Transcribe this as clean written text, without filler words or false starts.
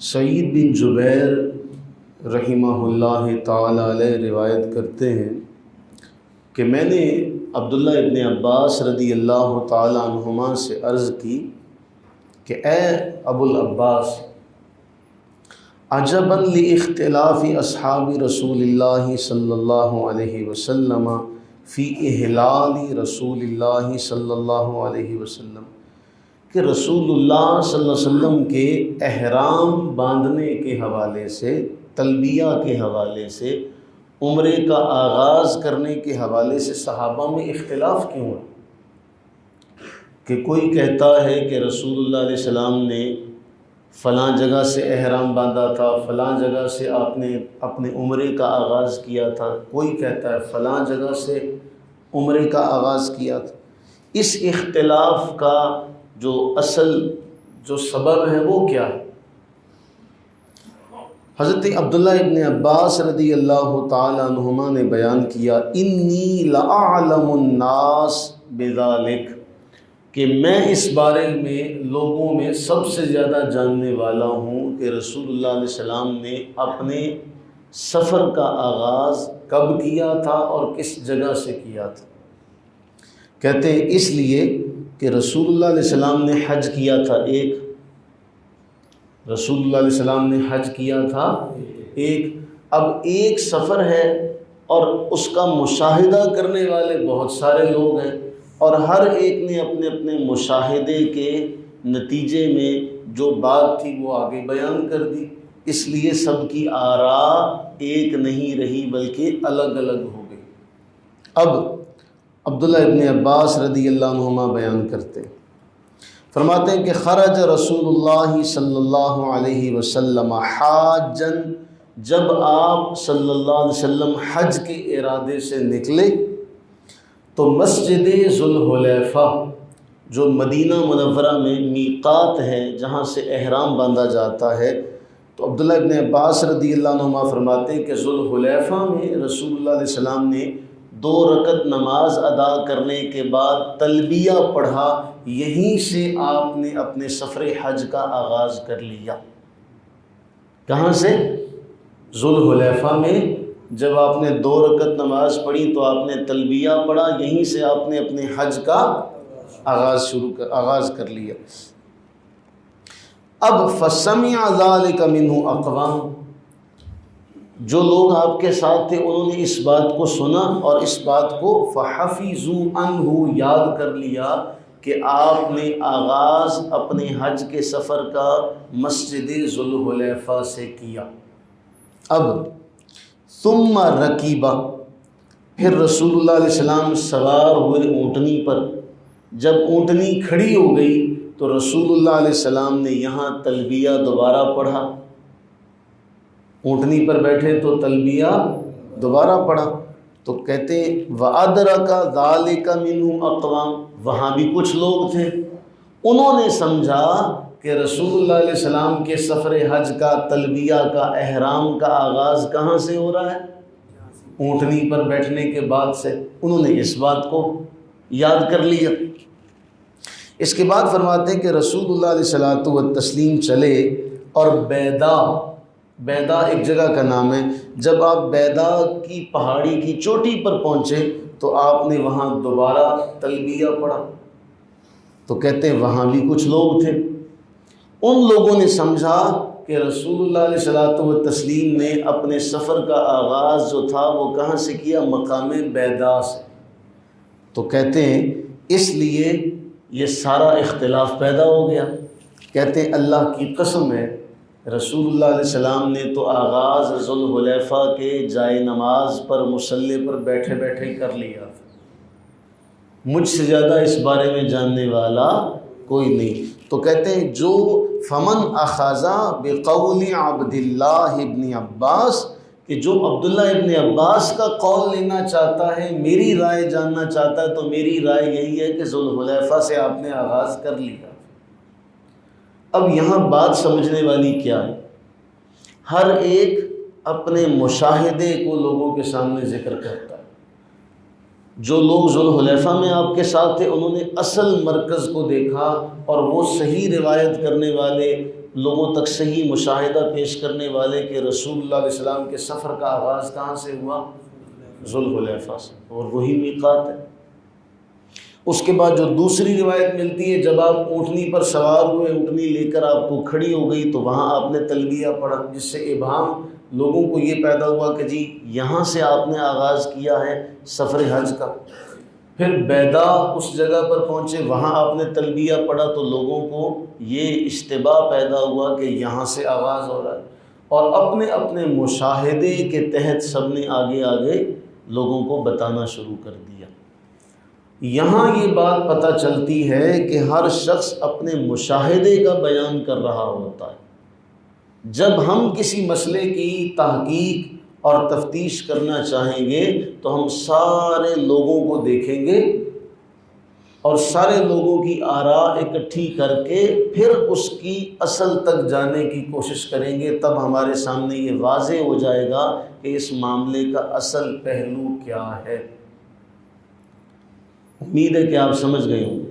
سعید بن جبیر رحمہ اللہ تعالی علیہ روایت کرتے ہیں کہ میں نے عبداللہ ابن عباس رضی اللہ تعالی عنہما سے عرض کی کہ اے ابو العباس، عجبا لاختلاف اصحاب رسول اللہ صلی اللہ علیہ وسلم فی احلال رسول اللہ صلی اللہ علیہ وسلم، کہ رسول اللہ صلی اللہ علیہ وسلم کے احرام باندھنے کے حوالے سے، تلبیہ کے حوالے سے، عمرے کا آغاز کرنے کے حوالے سے صحابہ میں اختلاف کیوں ہے؟ کہ کوئی کہتا ہے کہ رسول اللہ علیہ السلام نے فلاں جگہ سے احرام باندھا تھا، فلاں جگہ سے آپ نے اپنے عمرے کا آغاز کیا تھا، کوئی کہتا ہے فلاں جگہ سے عمرے کا آغاز کیا تھا۔ اس اختلاف کا جو اصل سبب ہے وہ کیا ہے؟ حضرت عبداللہ ابن عباس رضی اللہ تعالی عنہما نے بیان کیا، انی لأعلم الناس بذالک، کہ میں اس بارے میں لوگوں میں سب سے زیادہ جاننے والا ہوں کہ رسول اللہ علیہ السلام نے اپنے سفر کا آغاز کب کیا تھا اور کس جگہ سے کیا تھا۔ کہتے ہیں اس لیے کہ رسول اللہ علیہ السلام نے حج کیا تھا رسول اللہ علیہ السلام نے حج کیا تھا اب ایک سفر ہے اور اس کا مشاہدہ کرنے والے بہت سارے لوگ ہیں، اور ہر ایک نے اپنے اپنے مشاہدے کے نتیجے میں جو بات تھی وہ آگے بیان کر دی، اس لیے سب کی آراء ایک نہیں رہی بلکہ الگ الگ ہو گئی۔ اب عبداللہ ابن عباس رضی اللہ عنہما بیان کرتے ہیں، فرماتے ہیں کہ خرج رسول اللہ صلی اللہ علیہ وسلم حاجن، جب آپ صلی اللہ علیہ وسلم حج کے ارادے سے نکلے تو مسجد ذوالحلیفہ جو مدینہ منورہ میں میقات ہے، جہاں سے احرام باندھا جاتا ہے، تو عبداللہ ابن عباس رضی اللہ عنہما فرماتے ہیں کہ ذوالحلیفہ میں رسول اللہ علیہ السلام نے 2 رکعت نماز ادا کرنے کے بعد تلبیہ پڑھا، یہیں سے آپ نے اپنے سفر حج کا آغاز کر لیا۔ کہاں سے؟ ذوالحلیفہ میں جب آپ نے 2 رکعت نماز پڑھی تو آپ نے تلبیہ پڑھا، یہیں سے آپ نے اپنے حج کا آغاز کر لیا۔ اب فسمع ذلک منہ اقوام، جو لوگ آپ کے ساتھ تھے انہوں نے اس بات کو سنا اور اس بات کو فحفظوا عنہ، یاد کر لیا کہ آپ نے آغاز اپنے حج کے سفر کا مسجد ذوالحلیفہ سے کیا۔ اب ثم رکیبہ، پھر رسول اللہ علیہ السلام سوار ہوئے اونٹنی پر۔ جب اونٹنی کھڑی ہو گئی تو رسول اللہ علیہ السلام نے یہاں تلبیہ دوبارہ پڑھا، اونٹنی پر بیٹھے تو تلبیہ دوبارہ پڑھا۔ تو کہتے ہیں وَأَدْرَكَ ذَلِكَ مِنْهُمْ اقوام، وہاں بھی کچھ لوگ تھے، انہوں نے سمجھا کہ رسول اللہ علیہ السلام کے سفر حج کا، تلبیہ کا، احرام کا آغاز کہاں سے ہو رہا ہے؟ اونٹنی پر بیٹھنے کے بعد سے۔ انہوں نے اس بات کو یاد کر لیا۔ اس کے بعد فرماتے ہیں کہ رسول اللہ علیہ الصلوۃ والتسلیم چلے اور بیدا ایک جگہ کا نام ہے، جب آپ بیدا کی پہاڑی کی چوٹی پر پہنچے تو آپ نے وہاں دوبارہ تلبیہ پڑھا۔ تو کہتے ہیں وہاں بھی کچھ لوگ تھے، ان لوگوں نے سمجھا کہ رسول اللہ علیہ الصلوۃ والتسلیم نے اپنے سفر کا آغاز جو تھا وہ کہاں سے کیا؟ مقام بیدا سے۔ تو کہتے ہیں اس لیے یہ سارا اختلاف پیدا ہو گیا۔ کہتے ہیں اللہ کی قسم ہے، رسول اللہ علیہ السلام نے تو آغاز ذوالحلیفہ کے جائے نماز پر، مصلی پر بیٹھے بیٹھے کر لیا، مجھ سے زیادہ اس بارے میں جاننے والا کوئی نہیں۔ تو کہتے ہیں جو فمن اخذ بقول عبداللہ ابن عباس، کہ جو عبداللہ ابن عباس کا قول لینا چاہتا ہے، میری رائے جاننا چاہتا ہے، تو میری رائے یہی ہے کہ ذوالحلیفہ سے آپ نے آغاز کر لیا۔ اب یہاں بات سمجھنے والی کیا ہے؟ ہر ایک اپنے مشاہدے کو لوگوں کے سامنے ذکر کرتا ہے۔ جو لوگ ذوالحلیفہ میں آپ کے ساتھ تھے انہوں نے اصل مرکز کو دیکھا، اور وہ صحیح روایت کرنے والے لوگوں تک صحیح مشاہدہ پیش کرنے والے کہ رسول اللہ علیہ السلام کے سفر کا آغاز کہاں سے ہوا؟ ذوالحلیفہ سے، اور وہی میقات ہے۔ اس کے بعد جو دوسری روایت ملتی ہے، جب آپ اونٹنی پر سوار ہوئے، اونٹنی لے کر آپ کو کھڑی ہو گئی تو وہاں آپ نے تلبیہ پڑھا، جس سے ابہام لوگوں کو یہ پیدا ہوا کہ جی یہاں سے آپ نے آغاز کیا ہے سفر حج کا۔ پھر بیدا اس جگہ پر پہنچے، وہاں آپ نے تلبیہ پڑھا تو لوگوں کو یہ اشتباہ پیدا ہوا کہ یہاں سے آغاز ہو رہا ہے، اور اپنے اپنے مشاہدے کے تحت سب نے آگے آگے لوگوں کو بتانا شروع کر دیا۔ یہاں یہ بات پتہ چلتی ہے کہ ہر شخص اپنے مشاہدے کا بیان کر رہا ہوتا ہے۔ جب ہم کسی مسئلے کی تحقیق اور تفتیش کرنا چاہیں گے تو ہم سارے لوگوں کو دیکھیں گے اور سارے لوگوں کی آراء اکٹھی کر کے پھر اس کی اصل تک جانے کی کوشش کریں گے، تب ہمارے سامنے یہ واضح ہو جائے گا کہ اس معاملے کا اصل پہلو کیا ہے۔ امید ہے کہ آپ سمجھ گئے ہوں گے۔